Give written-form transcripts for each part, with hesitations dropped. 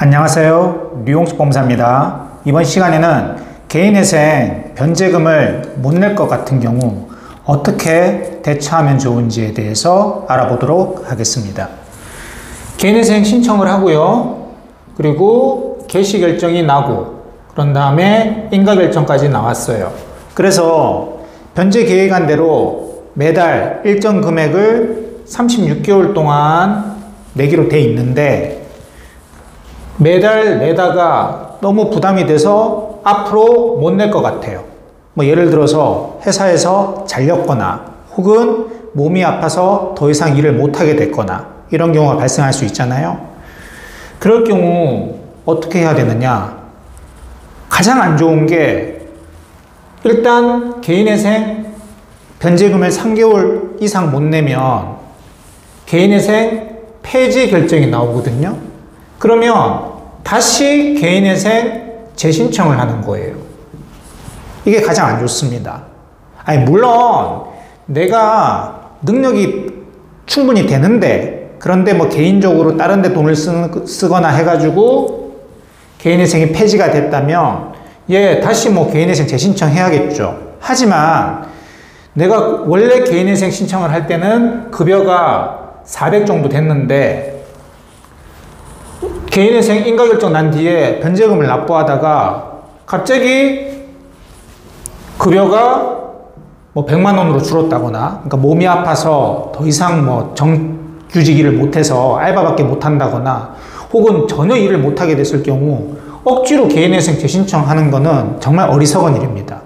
안녕하세요. 류용식 법무사입니다. 이번 시간에는 개인회생 변제금을 못 낼 것 같은 경우 어떻게 대처하면 좋은지에 대해서 알아보도록 하겠습니다. 개인회생 신청을 하고요. 그리고 개시 결정이 나고 그런 다음에 인가 결정까지 나왔어요. 그래서 변제 계획안대로 매달 일정 금액을 36개월 동안 내기로 돼 있는데 매달 내다가 너무 부담이 돼서 앞으로 못 낼 것 같아요. 예를 들어서 회사에서 잘렸거나 혹은 몸이 아파서 더 이상 일을 못하게 됐거나 이런 경우가 발생할 수 있잖아요. 그럴 경우 어떻게 해야 되느냐? 가장 안 좋은 게 일단 개인회생 변제금을 3개월 이상 못 내면 개인회생 폐지 결정이 나오거든요. 그러면 다시 개인회생 재신청을 하는 거예요. 이게 가장 안 좋습니다. 물론 내가 능력이 충분히 되는데 그런데 개인적으로 다른 데 돈을 쓰거나 해가지고 개인회생이 폐지가 됐다면 다시 개인회생 재신청 해야겠죠. 하지만 내가 원래 개인회생 신청을 할 때는 급여가 400 정도 됐는데 개인회생 인가결정 난 뒤에 변제금을 납부하다가 갑자기 급여가 100만 원으로 줄었다거나, 그러니까 몸이 아파서 더 이상 정규직 일을 못해서 알바밖에 못한다거나 혹은 전혀 일을 못하게 됐을 경우 억지로 개인회생 재신청하는 거는 정말 어리석은 일입니다.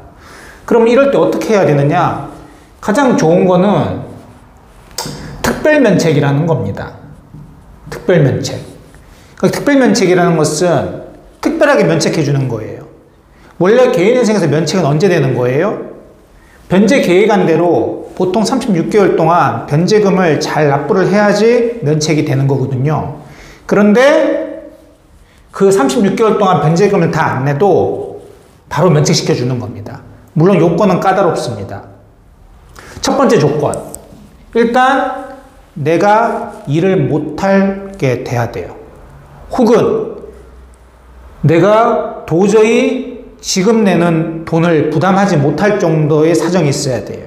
그럼 이럴 때 어떻게 해야 되느냐? 가장 좋은 거는 특별면책이라는 겁니다. 특별면책. 특별면책이라는 것은 특별하게 면책해 주는 거예요. 원래 개인회생에서 면책은 언제 되는 거예요? 변제 계획안대로 보통 36개월 동안 변제금을 잘 납부를 해야지 면책이 되는 거거든요. 그런데 그 36개월 동안 변제금을 다 안 내도 바로 면책시켜 주는 겁니다. 물론 요건은 까다롭습니다. 첫 번째 조건, 일단 내가 일을 못하게 돼야 돼요. 혹은 내가 도저히 지금 내는 돈을 부담하지 못할 정도의 사정이 있어야 돼요.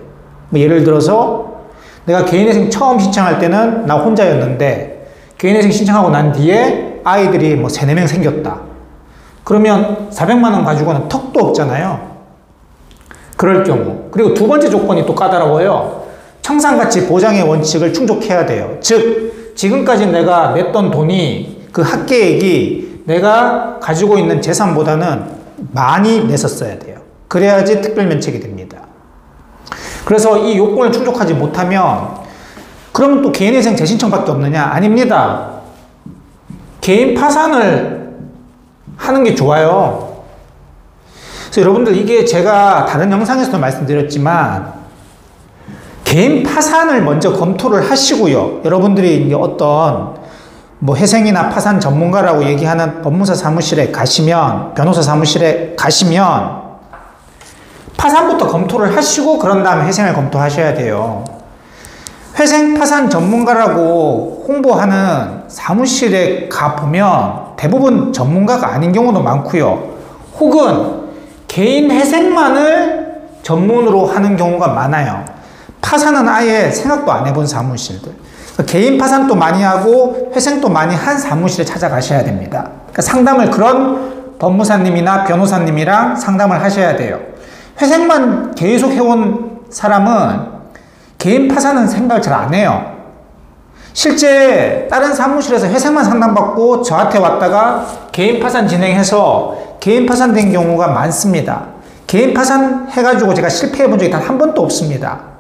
예를 들어서 내가 개인회생 처음 신청할 때는 나 혼자였는데 개인회생 신청하고 난 뒤에 아이들이 3, 4명 생겼다. 그러면 400만 원 가지고는 턱도 없잖아요. 그럴 경우. 그리고 두 번째 조건이 또 까다로워요. 청산가치 보장의 원칙을 충족해야 돼요. 즉 지금까지 내가 냈던 돈이 그 합계액이 내가 가지고 있는 재산보다는 많이 냈었어야 돼요. 그래야지 특별면책이 됩니다. 그래서 이 요건을 충족하지 못하면 그러면 또 개인회생 재신청밖에 없느냐? 아닙니다. 개인 파산을 하는 게 좋아요. 그래서 여러분들 이게 제가 다른 영상에서도 말씀드렸지만 개인 파산을 먼저 검토를 하시고요. 여러분들이 이제 어떤 회생이나 파산 전문가라고 얘기하는 법무사 사무실에 가시면, 변호사 사무실에 가시면 파산부터 검토를 하시고 그런 다음에 회생을 검토하셔야 돼요. 회생 파산 전문가라고 홍보하는 사무실에 가보면 대부분 전문가가 아닌 경우도 많고요. 혹은 개인 회생만을 전문으로 하는 경우가 많아요. 파산은 아예 생각도 안 해본 사무실들. 개인 파산도 많이 하고 회생도 많이 한 사무실에 찾아가셔야 됩니다. 상담을 그런 법무사님이나 변호사님이랑 상담을 하셔야 돼요. 회생만 계속 해온 사람은 개인 파산은 생각을 잘 안 해요. 실제 다른 사무실에서 회생만 상담받고 저한테 왔다가 개인 파산 진행해서 개인 파산된 경우가 많습니다. 개인 파산 해가지고 제가 실패해 본 적이 단 한 번도 없습니다.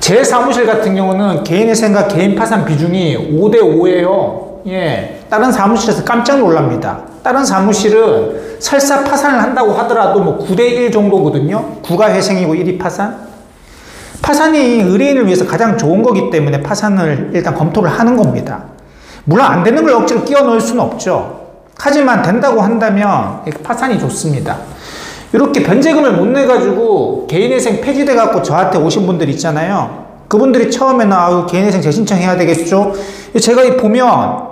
제 사무실 같은 경우는 개인회생과 개인 파산 비중이 5대5예요. 다른 사무실에서 깜짝 놀랍니다. 다른 사무실은 설사 파산을 한다고 하더라도 9대1 정도거든요. 9가 회생이고 1이 파산. 파산이 의뢰인을 위해서 가장 좋은 거기 때문에 파산을 일단 검토를 하는 겁니다. 물론 안 되는 걸 억지로 끼워 넣을 수는 없죠. 하지만 된다고 한다면 파산이 좋습니다. 이렇게 변제금을 못 내가지고 개인회생 폐지돼갖고 저한테 오신 분들 있잖아요. 그분들이 처음에는 개인회생 재신청해야 되겠죠? 제가 보면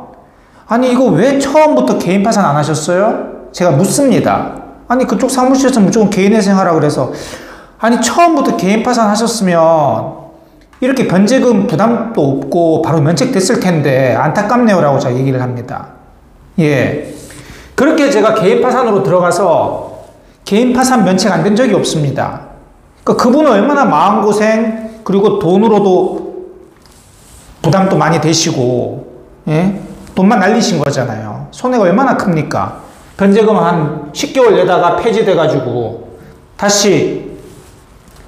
아니 이거 왜 처음부터 개인 파산 안 하셨어요? 제가 묻습니다. 아니 그쪽 사무실에서 무조건 개인회생 하라 그래서 아니 처음부터 개인 파산 하셨으면 이렇게 변제금 부담도 없고 바로 면책됐을 텐데 안타깝네요 라고 제가 얘기를 합니다. 예, 그렇게 제가 개인 파산으로 들어가서 개인 파산 면책 안 된 적이 없습니다. 그러니까 그분은 얼마나 마음고생 그리고 돈으로도 부담도 많이 되시고 예? 돈만 날리신 거잖아요. 손해가 얼마나 큽니까? 변제금 한 10개월 내다가 폐지돼 가지고 다시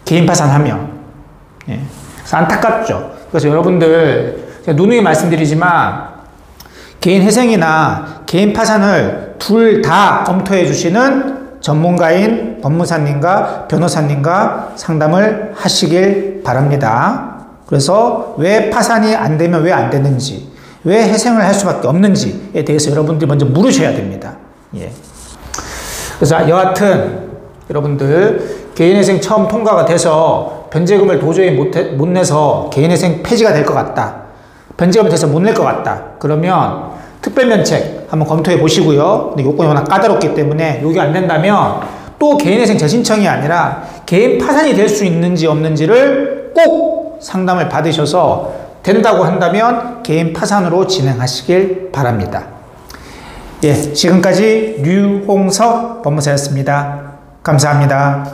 개인 파산하면 예. 그래서 안타깝죠. 그래서 여러분들 제가 누누이 말씀드리지만 개인 회생이나 개인 파산을 둘 다 검토해 주시는 전문가인 법무사님과 변호사님과 상담을 하시길 바랍니다. 그래서 왜 파산이 안 되면 왜 안 되는지, 왜 회생을 할 수밖에 없는지에 대해서 여러분들이 먼저 물으셔야 됩니다. 예. 그래서 여하튼 여러분들 개인회생 처음 통과가 돼서 변제금을 도저히 못 내서 개인회생 폐지가 될 것 같다. 변제금을 돼서 못 낼 것 같다. 그러면 특별면책 한번 검토해 보시고요. 근데 요건이 워낙 까다롭기 때문에 요게 안 된다면 또 개인회생 재신청이 아니라 개인 파산이 될 수 있는지 없는지를 꼭 상담을 받으셔서 된다고 한다면 개인 파산으로 진행하시길 바랍니다. 예, 지금까지 류홍석 법무사였습니다. 감사합니다.